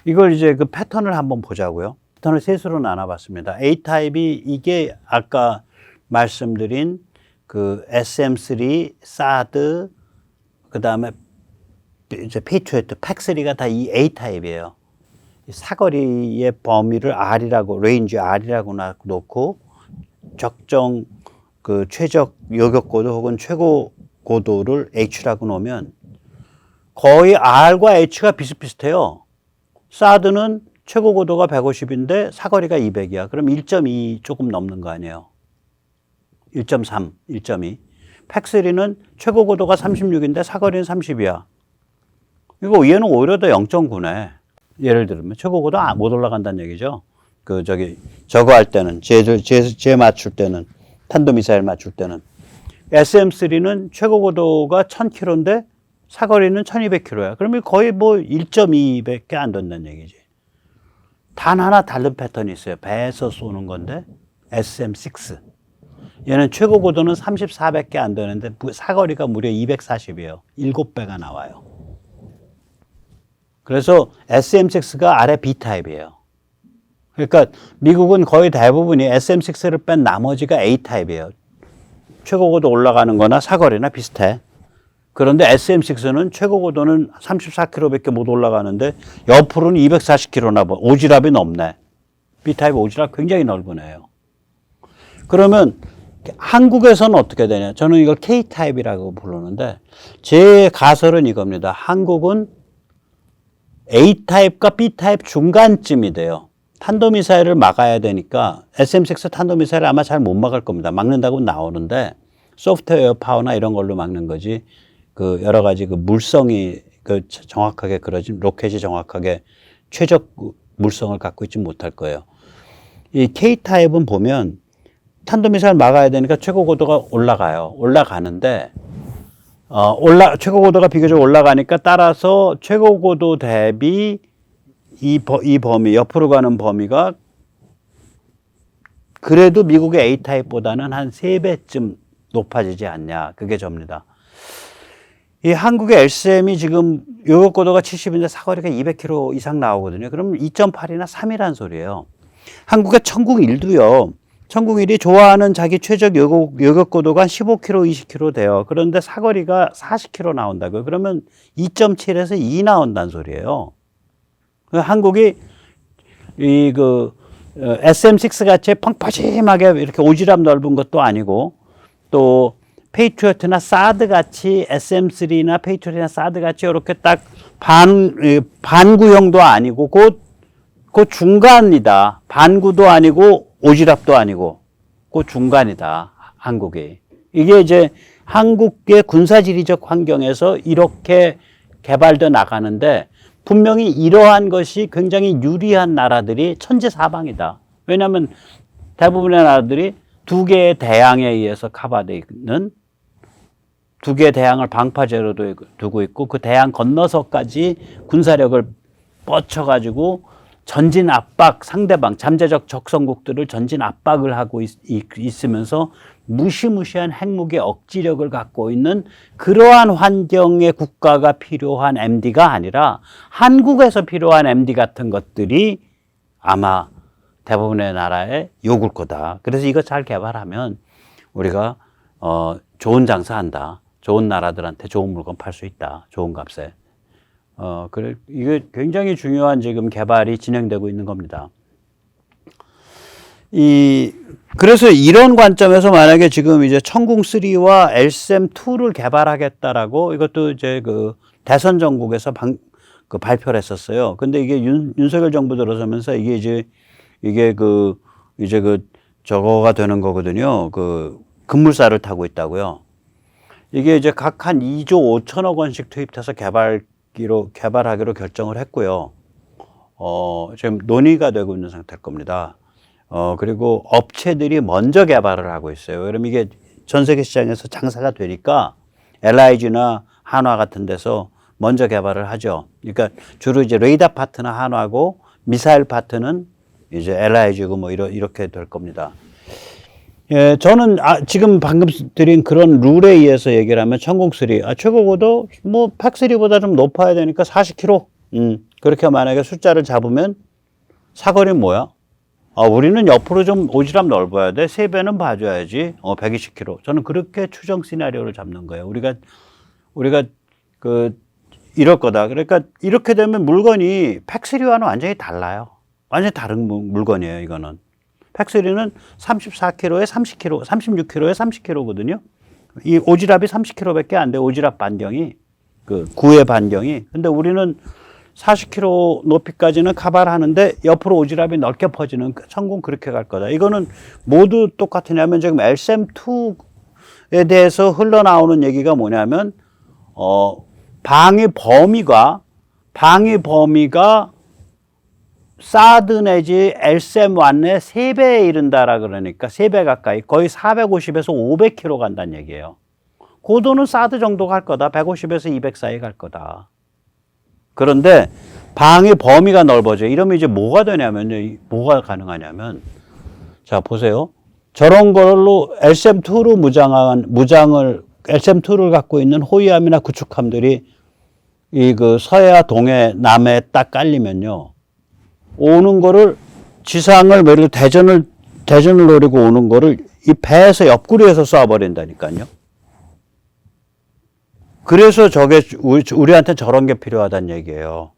이걸 이제 그 패턴을 한번 보자고요. 패턴을 셋으로 나눠봤습니다. A타입이 이게 아까 말씀드린 그 SM3, 사드, 그 다음에 이제 페이트리어트, 팩3가 다 이 A타입이에요. 사거리의 범위를 R이라고, 레인지 R이라고 놓고 적정 그 최적 요격고도 혹은 최고 고도를 H라고 놓으면 거의 R과 H가 비슷비슷해요. 사드는 최고 고도가 150인데 사거리가 200이야. 그럼 1.2 조금 넘는 거 아니에요. 1.3, 1.2. 팩3는 최고 고도가 36인데 사거리는 30이야. 이거 얘는 오히려 더 0.9네. 예를 들면 최고 고도 못 올라간다는 얘기죠. 저거 할 때는, 제 맞출 때는, 탄도미사일 맞출 때는. SM3는 최고 고도가 1000km인데 사거리는 1200km야. 그러면 거의 뭐 1.2밖에 안 된다는 얘기지. 단 하나 다른 패턴이 있어요. 배에서 쏘는 건데 SM6. 얘는 최고 고도는 34밖에 안 되는데 사거리가 무려 240이에요. 7배가 나와요. 그래서 SM6가 아래 B타입이에요. 그러니까 미국은 거의 대부분이 SM6를 뺀 나머지가 A타입이에요. 최고 고도 올라가는 거나 사거리나 비슷해. 그런데 SM6는 최고 고도는 34km밖에 못 올라가는데 옆으로는 240km나 오지랖이 넓네. B타입 오지랖 굉장히 넓은 애예요. 그러면 한국에서는 어떻게 되냐? 저는 이걸 K타입이라고 부르는데 제 가설은 이겁니다. 한국은 A타입과 B타입 중간쯤이 돼요. 탄도미사일을 막아야 되니까 SM6 탄도미사일을 아마 잘 못 막을 겁니다. 막는다고 나오는데 소프트웨어 파워나 이런 걸로 막는 거지. 그 여러 가지 그 물성이 그 정확하게 그러지 로켓이 정확하게 최적 물성을 갖고 있지 못할 거예요. 이 K타입은 보면 탄도미사일 막아야 되니까 최고 고도가 올라가요. 올라가는데 최고 고도가 비교적 올라가니까 따라서 최고 고도 대비 이 범위 옆으로 가는 범위가 그래도 미국의 A타입보다는 한 3배쯤 높아지지 않냐. 그게 접니다. 이 한국의 LCM이 지금 요격 고도가 70인데 사거리가 200km 이상 나오거든요. 그럼 2.8이나 3이란 소리예요. 한국의 천궁1도요. 천궁1이 좋아하는 자기 최적 요격 고도가 15km, 20km 돼요. 그런데 사거리가 40km 나온다고요. 그러면 2.7에서 2 나온다는 소리예요. 한국이 SM6 같이 펑퍼짐하게 이렇게 오지랖 넓은 것도 아니고 또 페이트리어트나 사드 같이 SM3나 페이트리어트나 사드 같이 이렇게 딱 반구형도 아니고 그 중간이다. 반구도 아니고 오지랖도 아니고 그 중간이다. 한국이. 이게 이제 한국의 군사지리적 환경에서 이렇게 개발돼 나가는데 분명히 이러한 것이 굉장히 유리한 나라들이 천지사방이다. 왜냐하면 대부분의 나라들이 두 개의 대양에 의해서 커버되어 있는 두 개의 대양을 방파제로 두고 있고 그 대양 건너서까지 군사력을 뻗쳐가지고 전진 압박 상대방 잠재적 적성국들을 전진 압박을 하고 있으면서 무시무시한 핵무기 억지력을 갖고 있는 그러한 환경의 국가가 필요한 MD가 아니라 한국에서 필요한 MD 같은 것들이 아마 대부분의 나라에 요구일 거다. 그래서 이거 잘 개발하면 우리가 좋은 장사한다. 좋은 나라들한테 좋은 물건 팔 수 있다. 좋은 값에. 그래 이게 굉장히 중요한 지금 개발이 진행되고 있는 겁니다. 그래서 이런 관점에서 만약에 지금 이제 천궁3와 LSM2를 개발하겠다라고 이것도 이제 그 대선 정국에서 발표를 했었어요. 근데 이게 윤석열 정부 들어서면서 이게 저거가 되는 거거든요. 그 급물살을 타고 있다고요. 이게 이제 각 한 2조 5천억 원씩 투입해서 개발하기로 결정을 했고요. 지금 논의가 되고 있는 상태일 겁니다. 그리고 업체들이 먼저 개발을 하고 있어요. 그럼 이게 전 세계 시장에서 장사가 되니까 LIG나 한화 같은 데서 먼저 개발을 하죠. 그러니까 주로 이제 레이더 파트는 한화고 미사일 파트는 이제 LIG고 뭐 이렇게 될 겁니다. 예, 저는 지금 방금 드린 그런 룰에 의해서 얘기를 하면 천궁3 최고 고도 뭐 팩3보다 좀 높아야 되니까 40km 그렇게 만약에 숫자를 잡으면 사거리는 뭐야? 우리는 옆으로 좀 오지랖 넓어야 돼. 3배는 봐줘야지. 120km. 저는 그렇게 추정 시나리오를 잡는 거예요. 우리가 이럴 거다. 그러니까 이렇게 되면 물건이 팩3와는 완전히 달라요. 완전히 다른 물건이에요, 이거는. 팩3는 34km에 30km, 36km에 30km거든요. 이 오지랖이 30km밖에 안 돼. 오지랖 반경이. 구의 반경이. 근데 우리는 40km 높이까지는 카바를 하는데 옆으로 오지랖이 넓게 퍼지는 성공 그렇게 갈 거다. 이거는 모두 똑같으냐면 지금 LSM2에 대해서 흘러나오는 얘기가 뭐냐면, 방위 범위가 사드 내지 LSM1의 3배에 이른다라 그러니까 3배 가까이 거의 450에서 500km 간다는 얘기예요. 고도는 사드 정도 갈 거다. 150에서 200 사이 갈 거다. 그런데 방위 범위가 넓어져. 이러면 이제 뭐가 되냐면요. 뭐가 가능하냐면, 자, 보세요. 저런 걸로 LSM2로 LSM2를 갖고 있는 호위함이나 구축함들이 서해와 동해, 남해에 딱 깔리면요. 오는 거를 지상을 매일 대전을 노리고 오는 거를 이 배에서 옆구리에서 쏴버린다니까요. 그래서 저게 우리한테 저런 게 필요하다는 얘기예요.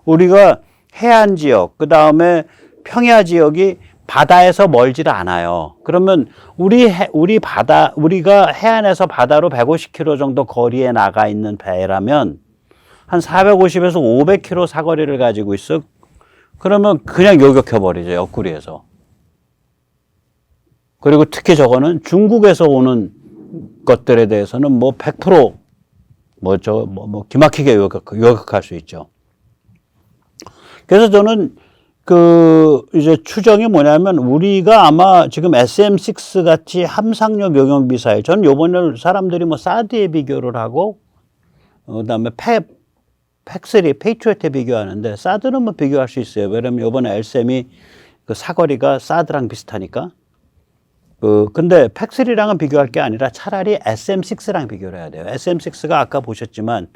우리가 해안 지역, 그 다음에 평야 지역이 바다에서 멀질 않아요. 그러면 우리가 해안에서 바다로 150km 정도 거리에 나가 있는 배라면 한 450에서 500km 사거리를 가지고 있어. 그러면 그냥 요격해버리죠, 옆구리에서. 그리고 특히 저거는 중국에서 오는 것들에 대해서는 100% 기막히게 요격할 수 있죠. 그래서 저는 이제 추정이 뭐냐면 우리가 아마 지금 SM6 같이 함상력 용역 미사일, 저는 요번에 사람들이 사드에 비교를 하고, 그다음에 팩3, 페이트리어트에 비교하는데, 사드는 비교할 수 있어요. 왜냐면 요번에 LSM이 사거리가 사드랑 비슷하니까. 근데 팩3랑은 비교할 게 아니라 차라리 SM6랑 비교를 해야 돼요. SM6가 아까 보셨지만,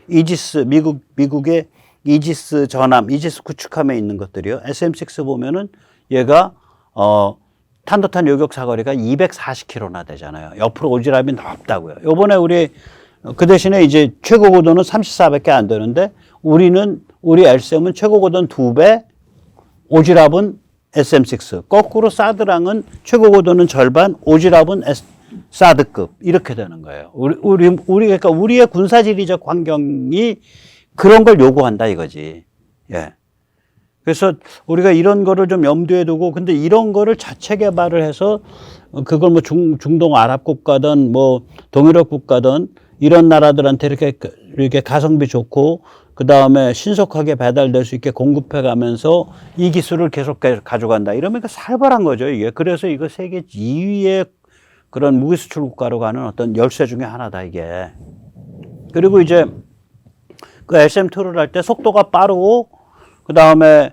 이지스, 미국의 이지스 전함, 이지스 구축함에 있는 것들이요. SM6 보면은 얘가, 탄도탄 요격 사거리가 240km나 되잖아요. 옆으로 오지랖이 넓다고요. 요번에 그 대신에 이제 최고 고도는 34밖에 안 되는데, 우리 LSM은 최고 고도는 2배, 오지랖은 SM6. 거꾸로 사드랑은 최고 고도는 절반, 오지랖은 사드급. 이렇게 되는 거예요. 그러니까 우리의 군사지리적 환경이 그런 걸 요구한다 이거지. 예. 그래서 우리가 이런 거를 좀 염두에 두고, 근데 이런 거를 자체 개발을 해서 그걸 중동 아랍 국가든 동유럽 국가든 이런 나라들한테 이렇게 가성비 좋고, 그 다음에 신속하게 배달될 수 있게 공급해 가면서 이 기술을 계속 가져간다. 이러면 살벌한 거죠, 이게. 그래서 이거 세계 2위의 그런 무기 수출 국가로 가는 어떤 열쇠 중에 하나다, 이게. 그리고 이제 SM2를 할 때 속도가 빠르고, 그 다음에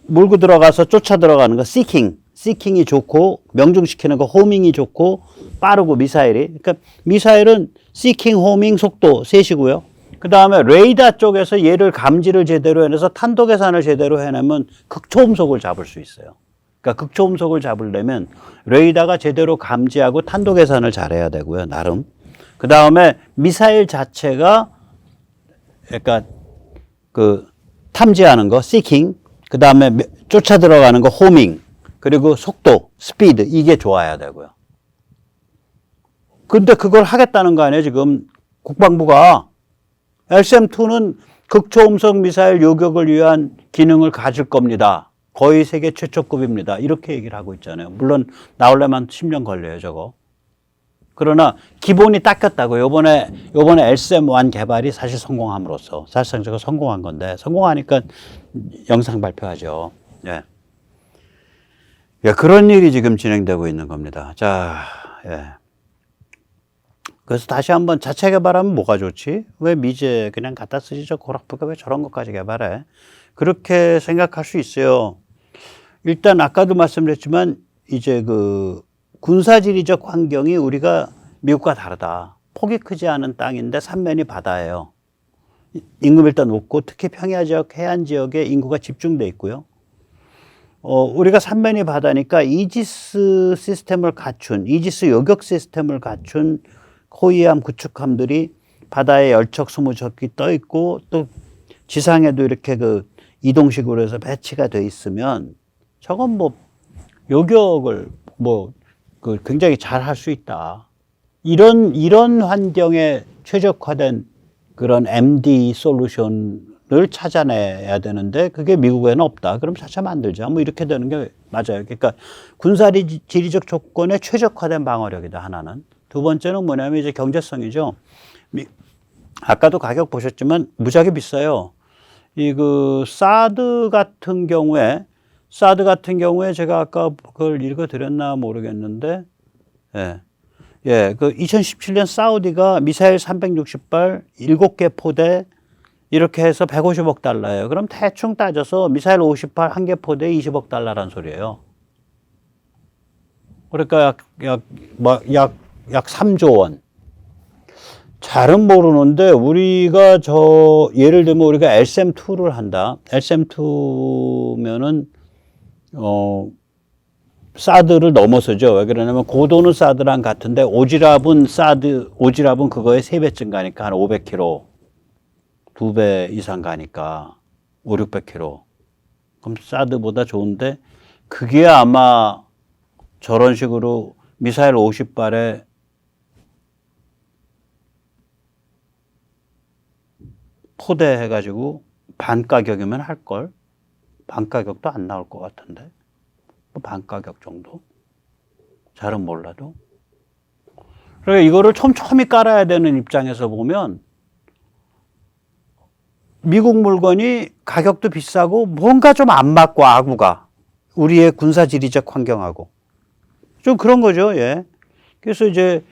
물고 들어가서 쫓아 들어가는 거, 시킹이 좋고, 명중시키는 거, 호밍이 좋고, 빠르고, 미사일이. 그러니까 미사일은 시킹, 호밍, 속도 셋이고요. 그 다음에 레이더 쪽에서 얘를 감지를 제대로 해내서 탄도 계산을 제대로 해내면 극초음속을 잡을 수 있어요. 그러니까 극초음속을 잡으려면 레이더가 제대로 감지하고 탄도 계산을 잘해야 되고요, 나름. 그 다음에 미사일 자체가 그러니까 탐지하는 거, 시킹, 그 다음에 쫓아 들어가는 거, 호밍, 그리고 속도, 스피드, 이게 좋아야 되고요. 근데 그걸 하겠다는 거 아니에요, 지금 국방부가. LSM2는 극초음속 미사일 요격을 위한 기능을 가질 겁니다. 거의 세계 최초급입니다. 이렇게 얘기를 하고 있잖아요. 물론 나오려면 10년 걸려요, 저거. 그러나 기본이 닦였다고. 요번에 LSM1 개발이 사실 성공함으로써 사실상 저거 성공한 건데, 성공하니까 영상 발표하죠. 예. 예, 그런 일이 지금 진행되고 있는 겁니다. 자, 예. 그래서 다시 한번 자체 개발하면 뭐가 좋지? 왜 미제 그냥 갖다 쓰지? 저 고락부가 왜 저런 것까지 개발해? 그렇게 생각할 수 있어요. 일단 아까도 말씀드렸지만 이제 군사지리적 환경이 우리가 미국과 다르다. 폭이 크지 않은 땅인데 삼면이 바다예요. 임금 일단 높고 특히 평야 지역, 해안 지역에 인구가 집중돼 있고요. 우리가 삼면이 바다니까 이지스 시스템을 갖춘, 이지스 요격 시스템을 갖춘 호위함, 구축함들이 바다에 열척, 20척이 떠 있고 또 지상에도 이렇게 그 이동식으로 해서 배치가 돼 있으면 저건 뭐 요격을 뭐 그 굉장히 잘 할 수 있다. 이런 환경에 최적화된 그런 MD 솔루션을 찾아내야 되는데 그게 미국에는 없다. 그럼 차차 만들자. 뭐 이렇게 되는 게 맞아요. 그러니까 군사리 지리적 조건에 최적화된 방어력이다. 하나는. 두 번째는 뭐냐면 이제 경제성이죠. 아까도 가격 보셨지만 무지하게 비싸요. 사드 같은 경우에 제가 아까 그걸 읽어드렸나 모르겠는데, 그 2017년 사우디가 미사일 360발 7개 포대 이렇게 해서 150억 달러예요. 그럼 대충 따져서 미사일 50발 1개 포대에 20억 달러란 소리예요. 그러니까 약 3조 원. 잘은 모르는데 우리가 예를 들면 우리가 LSM2를 한다. LSM2면은 사드를 넘어서죠. 왜 그러냐면 고도는 사드랑 같은데 오지랖은 그거의 3배쯤 가니까 한 500km, 2배 이상 가니까 500-600km. 그럼 사드보다 좋은데 그게 아마 저런 식으로 미사일 50발에 포대해가지고 반 가격이면 할걸. 반 가격도 안 나올 것 같은데. 반 가격 정도? 잘은 몰라도. 그러니까 이거를 촘촘히 깔아야 되는 입장에서 보면 미국 물건이 가격도 비싸고 뭔가 좀 안 맞고 아구가 우리의 군사지리적 환경하고 좀 그런 거죠. 예. 그래서 이제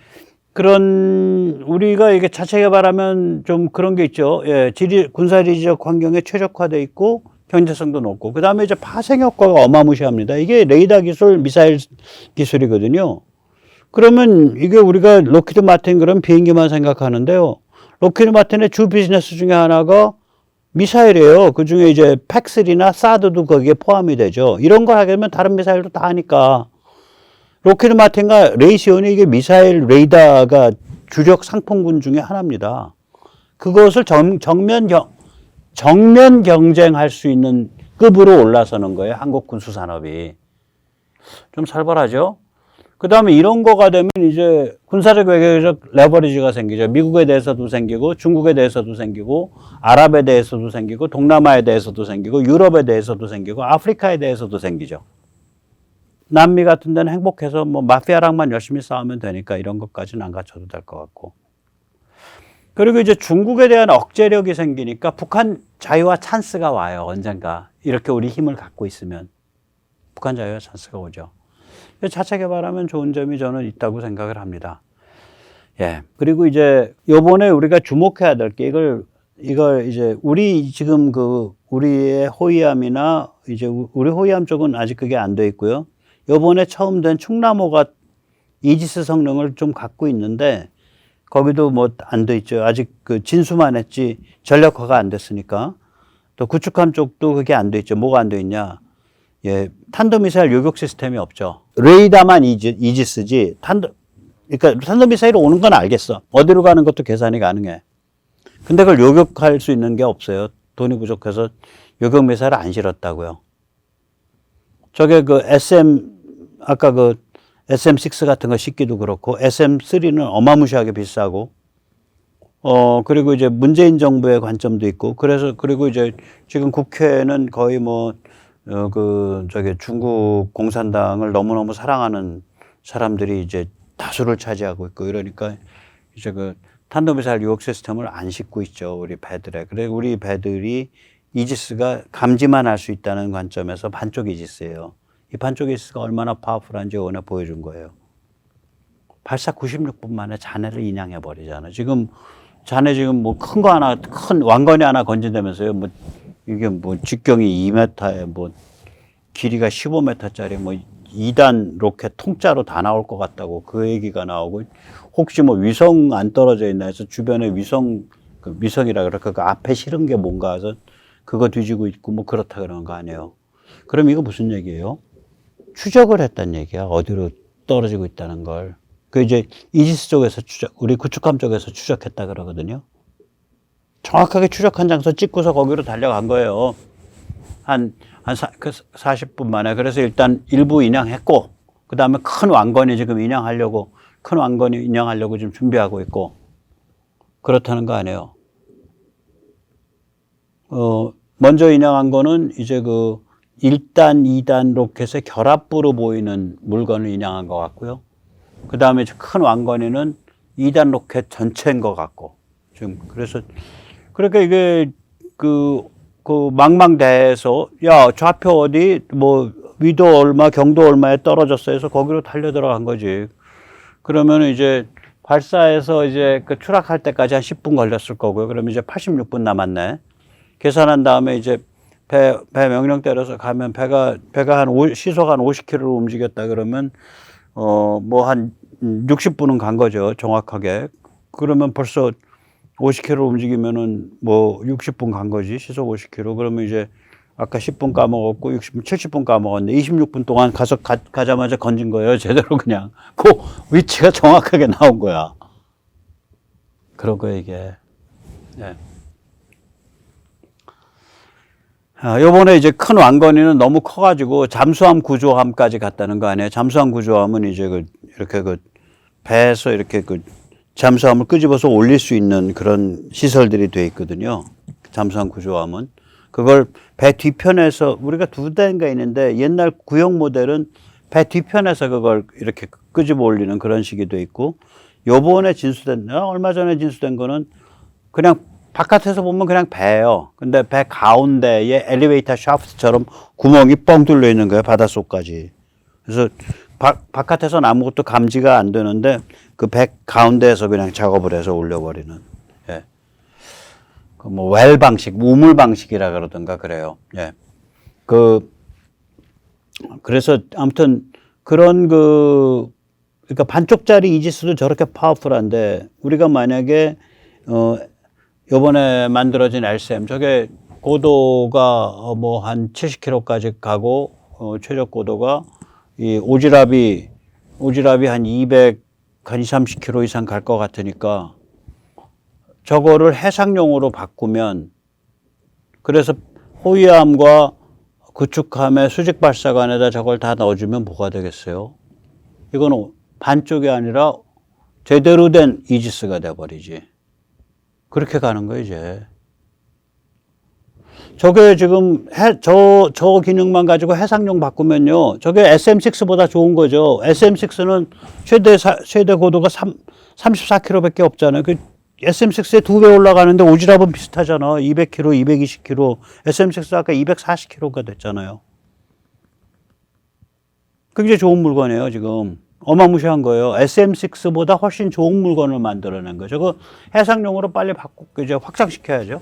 그런 우리가 이게 자체 개발하면 좀 그런 게 있죠. 예. 군사지리적 환경에 최적화돼 있고 경제성도 높고 그다음에 이제 파생 효과가 어마무시합니다. 이게 레이더 기술, 미사일 기술이거든요. 그러면 이게 우리가 록히드 마틴 그런 비행기만 생각하는데요. 록히드 마틴의 주 비즈니스 중에 하나가 미사일이에요. 그 중에 이제 팩3나 사드도 거기에 포함이 되죠. 이런 거 하게 되면 다른 미사일도 다 하니까. 록히드 마틴과 레이시온이 이게 미사일 레이더가 주력 상품군 중에 하나입니다. 그것을 정면 경쟁할 수 있는 급으로 올라서는 거예요. 한국 군수산업이. 좀 살벌하죠? 그 다음에 이런 거가 되면 이제 군사적 외교적 레버리지가 생기죠. 미국에 대해서도 생기고 중국에 대해서도 생기고 아랍에 대해서도 생기고 동남아에 대해서도 생기고 유럽에 대해서도 생기고 아프리카에 대해서도 생기죠. 남미 같은 데는 행복해서 뭐 마피아랑만 열심히 싸우면 되니까 이런 것까지는 안 갖춰도 될 것 같고. 그리고 이제 중국에 대한 억제력이 생기니까 북한 자유와 찬스가 와요. 언젠가. 이렇게 우리 힘을 갖고 있으면. 북한 자유와 찬스가 오죠. 자체 개발하면 좋은 점이 저는 있다고 생각을 합니다. 예. 그리고 이제 요번에 우리가 주목해야 될 게 이걸 이제 우리 지금 우리의 호위함이나 이제 우리 호위함 쪽은 아직 그게 안 돼 있고요. 요번에 처음 된 충남호가 이지스 성능을 좀 갖고 있는데 거기도 뭐 안 돼 있죠. 아직 그 진수만 했지 전력화가 안 됐으니까. 또 구축함 쪽도 그게 안 돼 있죠. 뭐가 안 돼 있냐? 예, 탄도미사일 요격 시스템이 없죠. 레이더만 이지스지. 그러니까 탄도미사일이 오는 건 알겠어. 어디로 가는 것도 계산이 가능해. 근데 그걸 요격할 수 있는 게 없어요. 돈이 부족해서 요격 미사일을 안 실었다고요. 저게 아까 SM6 같은 거 싣기도 그렇고, SM3는 어마무시하게 비싸고, 그리고 이제 문재인 정부의 관점도 있고, 그리고 이제 지금 국회는 거의 중국 공산당을 너무너무 사랑하는 사람들이 이제 다수를 차지하고 있고, 이러니까 이제 탄도미사일 유혹 시스템을 안 싣고 있죠. 우리 배들에. 그래서 우리 배들이 이지스가 감지만 할 수 있다는 관점에서 반쪽 이지스예요. 이 반쪽 이지스가 얼마나 파워풀한지 오늘 보여준 거예요. 발사 96분 만에 잔해를 인양해 버리잖아요. 잔해 지금 큰 왕건이 하나 건진다면서요. 이게 직경이 2m에 길이가 15m짜리 2단 로켓 통짜로 다 나올 것 같다고 그 얘기가 나오고, 혹시 위성 안 떨어져 있나 해서 주변에 위성 그 위성이라 그럴까? 그 앞에 실은 게 뭔가 해서 그거 뒤지고 있고 뭐 그렇다 그러는 거 아니에요. 그럼 이거 무슨 얘기예요? 추적을 했다는 얘기야. 어디로 떨어지고 있다는 걸. 그 이제 이지스 쪽에서 우리 구축함 쪽에서 추적했다 그러거든요. 정확하게 추적한 장소 찍고서 거기로 달려간 거예요. 한 40분 만에. 그래서 일단 일부 인양했고, 그 다음에 큰 왕건이 지금 큰 왕건이 인양하려고 지금 준비하고 있고, 그렇다는 거 아니에요. 먼저 인양한 거는 이제 그 1단, 2단 로켓의 결합부로 보이는 물건을 인양한 것 같고요. 그 다음에 큰 왕건이는 2단 로켓 전체인 것 같고, 지금 그래서, 그러니까 이게 그 망망대해에서, 야, 좌표 어디, 뭐, 위도 얼마, 경도 얼마에 떨어졌어 해서 거기로 달려 들어간 거지. 그러면 이제 발사해서 이제 그 추락할 때까지 한 10분 걸렸을 거고요. 그러면 이제 86분 남았네. 계산한 다음에 이제 배 명령 때려서 가면 배가 시속 한 50km로 움직였다 그러면, 뭐 한 60분은 간 거죠. 정확하게. 그러면 벌써 50km 움직이면은 뭐 60분 간 거지. 시속 50km. 그러면 이제 아까 10분 까먹었고 70분 까먹었네. 26분 동안 가자마자 건진 거예요. 제대로 그냥. 그 위치가 정확하게 나온 거야. 그런 거 이게. 네. 요번에 이제 큰 왕건이는 너무 커가지고 잠수함 구조함까지 갔다는 거 아니에요. 잠수함 구조함은 이제 이렇게 배에서 이렇게 잠수함을 끄집어서 올릴 수 있는 그런 시설들이 돼 있거든요. 잠수함 구조함은. 그걸 배 뒤편에서, 우리가 두 대인가 있는데 옛날 구형 모델은 배 뒤편에서 그걸 이렇게 끄집어 올리는 그런 식이 돼 있고, 요번에 얼마 전에 진수된 거는 그냥 바깥에서 보면 그냥 배예요. 근데 배 가운데에 엘리베이터 샤프트처럼 구멍이 뻥 뚫려 있는 거예요. 바닷속까지. 그래서 바깥에서는 아무것도 감지가 안 되는데 그 배 가운데에서 그냥 작업을 해서 올려버리는. 예. 그 뭐 웰 방식, 우물 방식이라 그러던가 그래요. 예. 그래서 아무튼 그런 그러니까 반쪽짜리 이지스도 저렇게 파워풀한데 우리가 만약에 요번에 만들어진 LCM 저게 고도가 뭐 한 70km까지 가고 최적 고도가 이 오지랖이 한 200, 한 20, 30km 이상 갈 것 같으니까 저거를 해상용으로 바꾸면, 그래서 호위함과 구축함의 수직 발사관에다 저걸 다 넣어주면 뭐가 되겠어요? 이건 반쪽이 아니라 제대로 된 이지스가 돼버리지. 그렇게 가는 거예요, 이제. 저게 지금 저 기능만 가지고 해상용 바꾸면요. 저게 SM6보다 좋은 거죠. SM6는 최대 고도가 34km 밖에 없잖아요. 그 SM6에 2배 올라가는데 오지랖은 비슷하잖아. 200km, 220km. SM6 아까 240km가 됐잖아요. 굉장히 좋은 물건이에요, 지금. 어마무시한 거예요. SM6보다 훨씬 좋은 물건을 만들어낸 거죠. 저거 해상용으로 빨리 이제 확장시켜야죠.